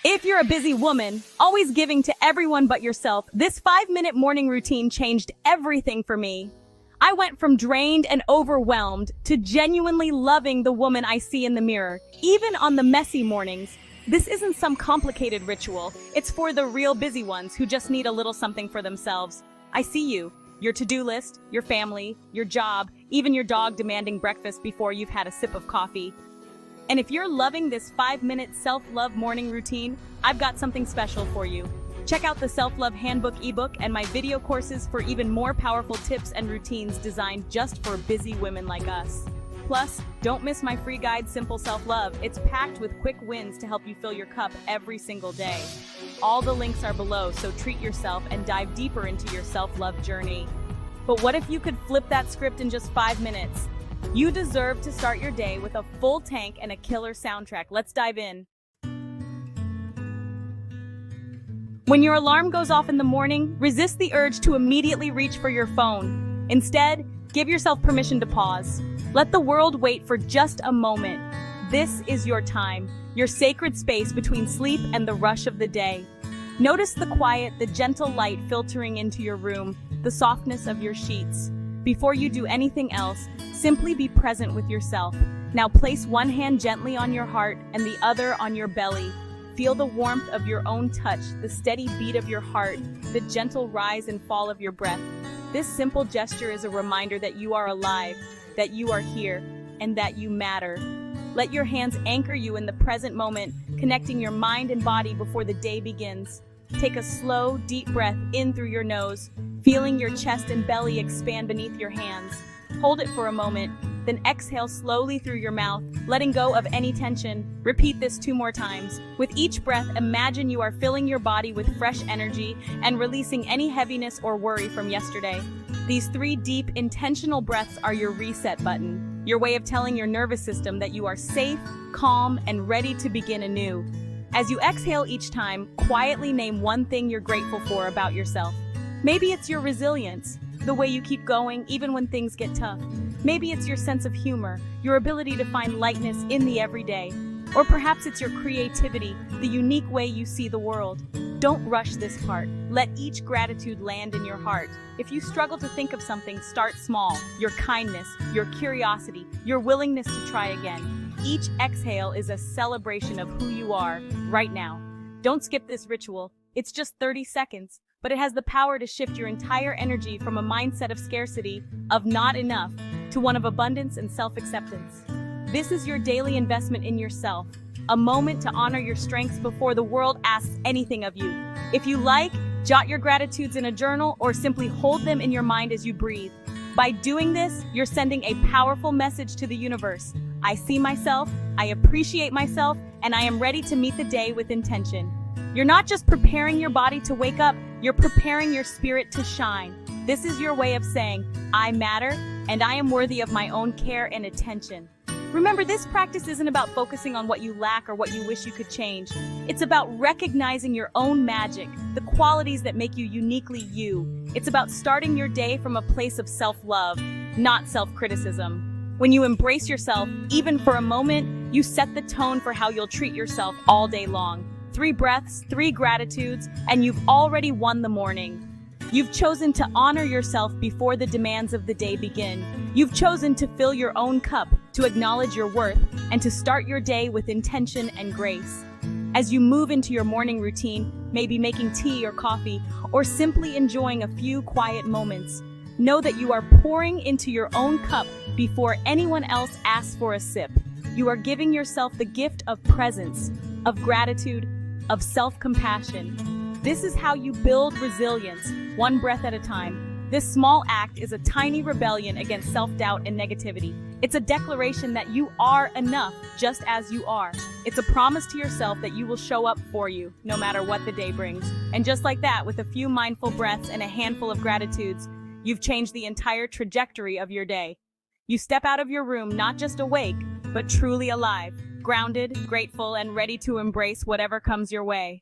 If you're a busy woman, always giving to everyone but yourself, this 5-minute morning routine changed everything for me. I went from drained and overwhelmed to genuinely loving the woman I see in the mirror, even on the messy mornings. This isn't some complicated ritual. It's for the real busy ones who just need a little something for themselves. I see you, your to-do list, your family, your job, even your dog demanding breakfast before you've had a sip of coffee. And if you're loving this 5-minute self-love morning routine, I've got something special for you. Check out the Self-Love Handbook ebook and my video courses for even more powerful tips and routines designed just for busy women like us. Plus, don't miss my free guide, Simple Self-Love. It's packed with quick wins to help you fill your cup every single day. All the links are below, so treat yourself and dive deeper into your self-love journey. But what if you could flip that script in just 5 minutes? You deserve to start your day with a full tank and a killer soundtrack. Let's dive in. When your alarm goes off in the morning, resist the urge to immediately reach for your phone. Instead, give yourself permission to pause. Let the world wait for just a moment. This is your time, your sacred space between sleep and the rush of the day. Notice the quiet, the gentle light filtering into your room, the softness of your sheets. Before you do anything else, simply be present with yourself. Now place one hand gently on your heart and the other on your belly. Feel the warmth of your own touch, the steady beat of your heart, the gentle rise and fall of your breath. This simple gesture is a reminder that you are alive, that you are here, and that you matter. Let your hands anchor you in the present moment, connecting your mind and body before the day begins. Take a slow, deep breath in through your nose, feeling your chest and belly expand beneath your hands. Hold it for a moment, then exhale slowly through your mouth, letting go of any tension. Repeat this 2 more times. With each breath, imagine you are filling your body with fresh energy and releasing any heaviness or worry from yesterday. These 3 deep, intentional breaths are your reset button, your way of telling your nervous system that you are safe, calm, and ready to begin anew. As you exhale each time, quietly name one thing you're grateful for about yourself. Maybe it's your resilience, the way you keep going even when things get tough. Maybe it's your sense of humor, your ability to find lightness in the everyday. Or perhaps it's your creativity, the unique way you see the world. Don't rush this part. Let each gratitude land in your heart. If you struggle to think of something, start small. Your kindness, your curiosity, your willingness to try again. Each exhale is a celebration of who you are right now. Don't skip this ritual. It's just 30 seconds, but it has the power to shift your entire energy from a mindset of scarcity, of not enough, to one of abundance and self-acceptance. This is your daily investment in yourself, a moment to honor your strengths before the world asks anything of you. If you like, jot your gratitudes in a journal or simply hold them in your mind as you breathe. By doing this, you're sending a powerful message to the universe. I see myself, I appreciate myself, and I am ready to meet the day with intention. You're not just preparing your body to wake up, you're preparing your spirit to shine. This is your way of saying, I matter, and I am worthy of my own care and attention. Remember, this practice isn't about focusing on what you lack or what you wish you could change. It's about recognizing your own magic, the qualities that make you uniquely you. It's about starting your day from a place of self-love, not self-criticism. When you embrace yourself, even for a moment, you set the tone for how you'll treat yourself all day long. 3 breaths, 3 gratitudes, and you've already won the morning. You've chosen to honor yourself before the demands of the day begin. You've chosen to fill your own cup, to acknowledge your worth, and to start your day with intention and grace. As you move into your morning routine, maybe making tea or coffee, or simply enjoying a few quiet moments, know that you are pouring into your own cup before anyone else asks for a sip. You are giving yourself the gift of presence, of gratitude, of self-compassion. This is how you build resilience, one breath at a time. This small act is a tiny rebellion against self-doubt and negativity. It's a declaration that you are enough just as you are. It's a promise to yourself that you will show up for you, no matter what the day brings. And just like that, with a few mindful breaths and a handful of gratitudes, you've changed the entire trajectory of your day. You step out of your room not just awake, but truly alive, grounded, grateful, and ready to embrace whatever comes your way.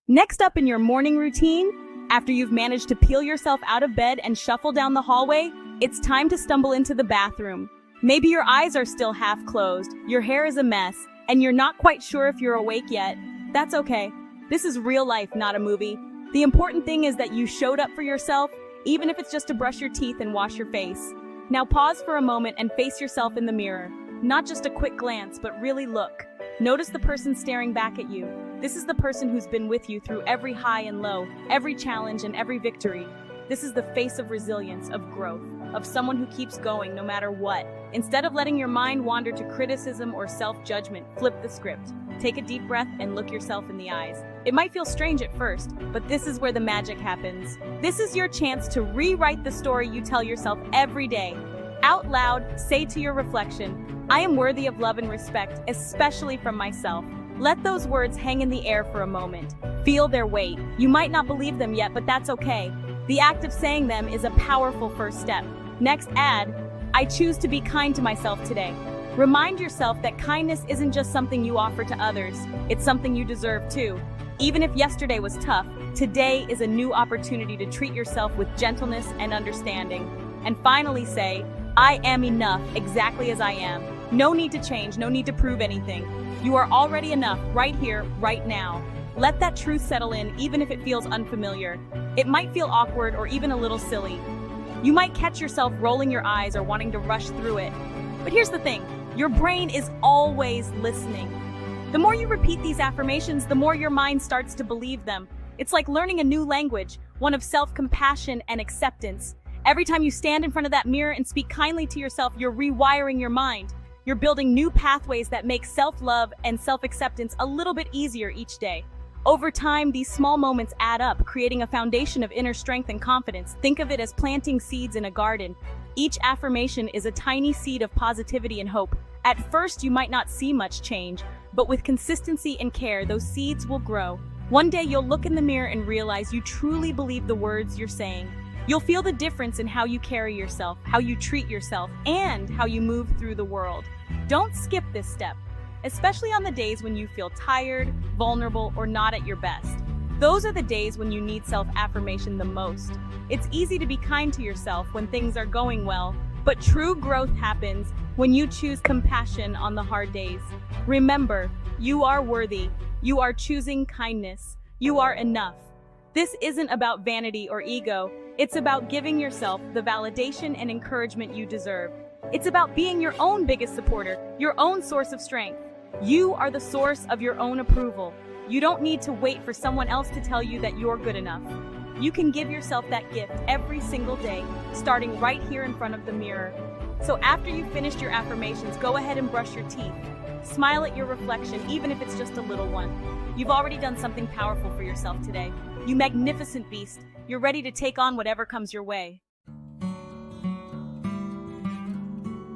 Next up in your morning routine, after you've managed to peel yourself out of bed and shuffle down the hallway, it's time to stumble into the bathroom. Maybe your eyes are still half closed, your hair is a mess, and you're not quite sure if you're awake yet, that's okay. This is real life, not a movie. The important thing is that you showed up for yourself, even if it's just to brush your teeth and wash your face. Now pause for a moment and face yourself in the mirror. Not just a quick glance, but really look. Notice the person staring back at you. This is the person who's been with you through every high and low, every challenge and every victory. This is the face of resilience, of growth, of someone who keeps going no matter what. Instead of letting your mind wander to criticism or self-judgment, flip the script. Take a deep breath and look yourself in the eyes. It might feel strange at first, but this is where the magic happens. This is your chance to rewrite the story you tell yourself every day. Out loud, say to your reflection, I am worthy of love and respect, especially from myself. Let those words hang in the air for a moment. Feel their weight. You might not believe them yet, but that's okay. The act of saying them is a powerful first step. Next, add, I choose to be kind to myself today. Remind yourself that kindness isn't just something you offer to others, it's something you deserve too. Even if yesterday was tough, today is a new opportunity to treat yourself with gentleness and understanding. And finally say, I am enough exactly as I am. No need to change, no need to prove anything. You are already enough right here, right now. Let that truth settle in, even if it feels unfamiliar. It might feel awkward or even a little silly. You might catch yourself rolling your eyes or wanting to rush through it. But here's the thing, your brain is always listening. The more you repeat these affirmations, the more your mind starts to believe them. It's like learning a new language, one of self-compassion and acceptance. Every time you stand in front of that mirror and speak kindly to yourself, you're rewiring your mind. You're building new pathways that make self-love and self-acceptance a little bit easier each day. Over time, these small moments add up, creating a foundation of inner strength and confidence. Think of it as planting seeds in a garden. Each affirmation is a tiny seed of positivity and hope. At first, you might not see much change, but with consistency and care, those seeds will grow. One day, you'll look in the mirror and realize you truly believe the words you're saying. You'll feel the difference in how you carry yourself, how you treat yourself, and how you move through the world. Don't skip this step, especially on the days when you feel tired, vulnerable, or not at your best. Those are the days when you need self-affirmation the most. It's easy to be kind to yourself when things are going well, but true growth happens when you choose compassion on the hard days. Remember, you are worthy. You are choosing kindness. You are enough. This isn't about vanity or ego. It's about giving yourself the validation and encouragement you deserve. It's about being your own biggest supporter, your own source of strength. You are the source of your own approval. You don't need to wait for someone else to tell you that you're good enough. You can give yourself that gift every single day, starting right here in front of the mirror. So after you've finished your affirmations, go ahead and brush your teeth. Smile at your reflection, even if it's just a little one. You've already done something powerful for yourself today. You magnificent beast. You're ready to take on whatever comes your way.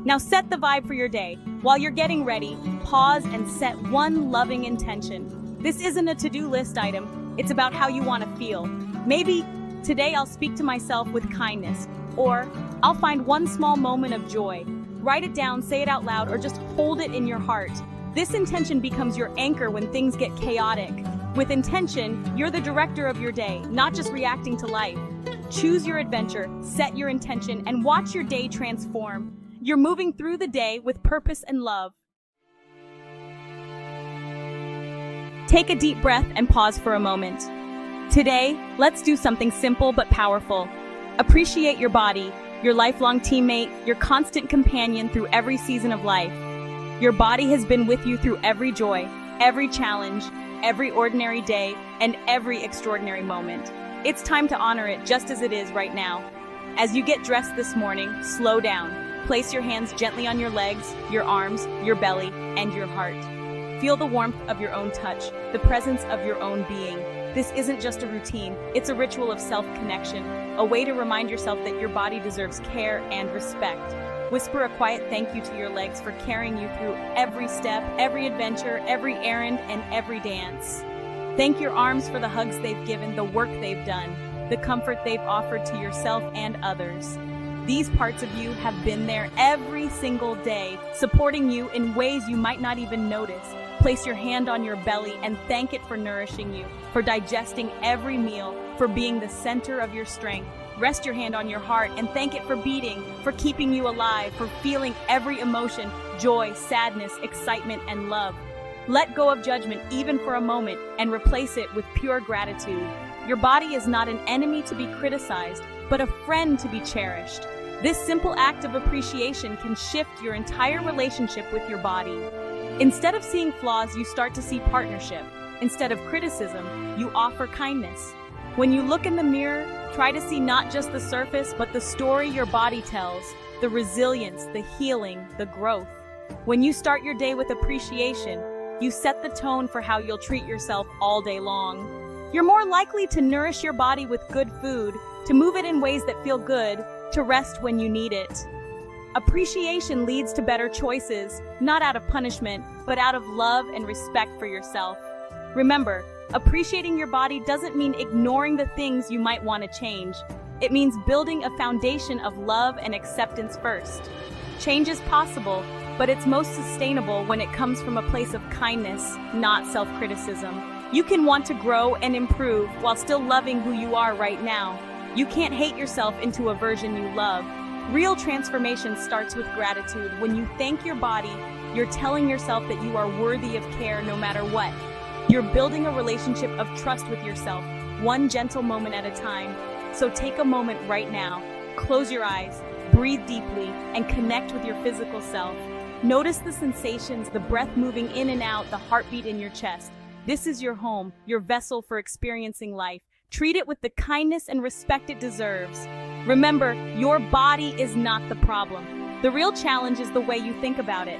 Now set the vibe for your day. While you're getting ready, pause and set one loving intention. This isn't a to-do list item. It's about how you want to feel. Maybe today I'll speak to myself with kindness, or I'll find one small moment of joy. Write it down, say it out loud, or just hold it in your heart. This intention becomes your anchor when things get chaotic. With intention, you're the director of your day, not just reacting to life. Choose your adventure, set your intention, and watch your day transform. You're moving through the day with purpose and love. Take a deep breath and pause for a moment. Today, let's do something simple but powerful. Appreciate your body, your lifelong teammate, your constant companion through every season of life. Your body has been with you through every joy, every challenge, every ordinary day, and every extraordinary moment. It's time to honor it just as it is right now. As you get dressed this morning, slow down. Place your hands gently on your legs, your arms, your belly, and your heart. Feel the warmth of your own touch, the presence of your own being. This isn't just a routine, it's a ritual of self-connection, a way to remind yourself that your body deserves care and respect. Whisper a quiet thank you to your legs for carrying you through every step, every adventure, every errand, and every dance. Thank your arms for the hugs they've given, the work they've done, the comfort they've offered to yourself and others. These parts of you have been there every single day, supporting you in ways you might not even notice. Place your hand on your belly and thank it for nourishing you, for digesting every meal, for being the center of your strength. Rest your hand on your heart and thank it for beating, for keeping you alive, for feeling every emotion, joy, sadness, excitement, and love. Let go of judgment even for a moment and replace it with pure gratitude. Your body is not an enemy to be criticized, but a friend to be cherished. This simple act of appreciation can shift your entire relationship with your body. Instead of seeing flaws, you start to see partnership. Instead of criticism, you offer kindness. When you look in the mirror, try to see not just the surface, but the story your body tells, the resilience, the healing, the growth. When you start your day with appreciation, you set the tone for how you'll treat yourself all day long. You're more likely to nourish your body with good food, to move it in ways that feel good, to rest when you need it. Appreciation leads to better choices, not out of punishment, but out of love and respect for yourself. Remember, appreciating your body doesn't mean ignoring the things you might want to change. It means building a foundation of love and acceptance first. Change is possible, but it's most sustainable when it comes from a place of kindness, not self-criticism. You can want to grow and improve while still loving who you are right now. You can't hate yourself into a version you love. Real transformation starts with gratitude. When you thank your body, you're telling yourself that you are worthy of care no matter what. You're building a relationship of trust with yourself, one gentle moment at a time. So take a moment right now, close your eyes, breathe deeply, and connect with your physical self. Notice the sensations, the breath moving in and out, the heartbeat in your chest. This is your home, your vessel for experiencing life. Treat it with the kindness and respect it deserves. Remember, your body is not the problem. The real challenge is the way you think about it.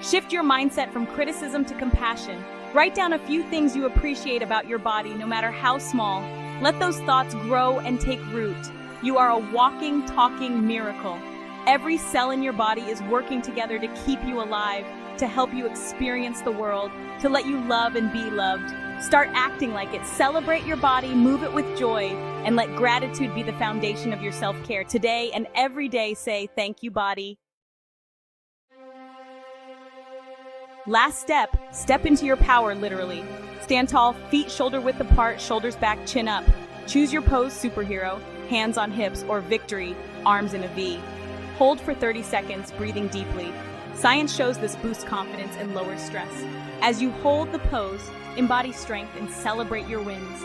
Shift your mindset from criticism to compassion. Write down a few things you appreciate about your body, no matter how small. Let those thoughts grow and take root. You are a walking, talking miracle. Every cell in your body is working together to keep you alive, to help you experience the world, to let you love and be loved. Start acting like it. Celebrate your body, move it with joy, and let gratitude be the foundation of your self-care. Today and every day, say, "Thank you, body." Last step, step into your power, literally. Stand tall, feet shoulder-width apart, shoulders back, chin up. Choose your pose, superhero, hands on hips, or victory, arms in a V. Hold for 30 seconds, breathing deeply. Science shows this boosts confidence and lowers stress. As you hold the pose, embody strength and celebrate your wins.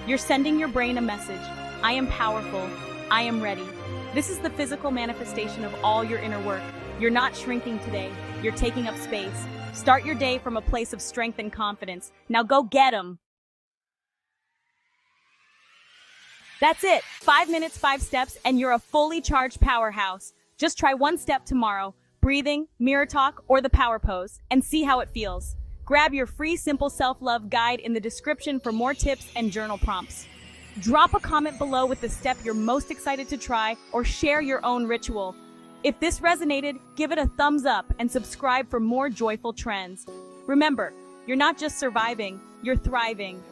You're sending your brain a message. I am powerful. I am ready. This is the physical manifestation of all your inner work. You're not shrinking today. You're taking up space. Start your day from a place of strength and confidence. Now go get 'em. That's it. 5 minutes, 5 steps, and you're a fully charged powerhouse. Just try one step tomorrow. Breathing, mirror talk, or the power pose, and see how it feels. Grab your free simple self-love guide in the description for more tips and journal prompts. Drop a comment below with the step you're most excited to try, or share your own ritual. If this resonated, give it a thumbs up and subscribe for more joyful trends. Remember, you're not just surviving, you're thriving.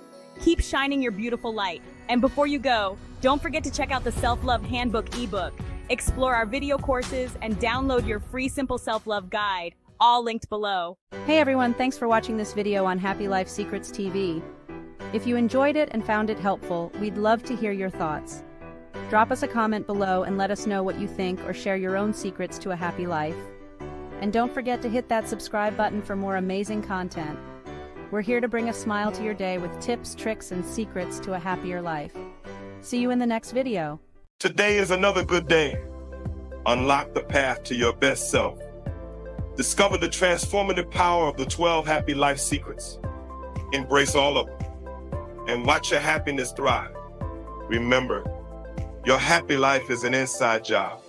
Keep shining your beautiful light. And before you go, don't forget to check out the Self-Love Handbook ebook. Explore our video courses and download your free simple self-love guide, all linked below. Hey everyone, thanks for watching this video on Happy Life Secrets TV. If you enjoyed it and found it helpful, we'd love to hear your thoughts. Drop us a comment below and let us know what you think, or share your own secrets to a happy life. And don't forget to hit that subscribe button for more amazing content. We're here to bring a smile to your day with tips, tricks, and secrets to a happier life. See you in the next video. Today is another good day. Unlock the path to your best self. Discover the transformative power of the 12 happy life secrets. Embrace all of them and watch your happiness thrive. Remember, your happy life is an inside job.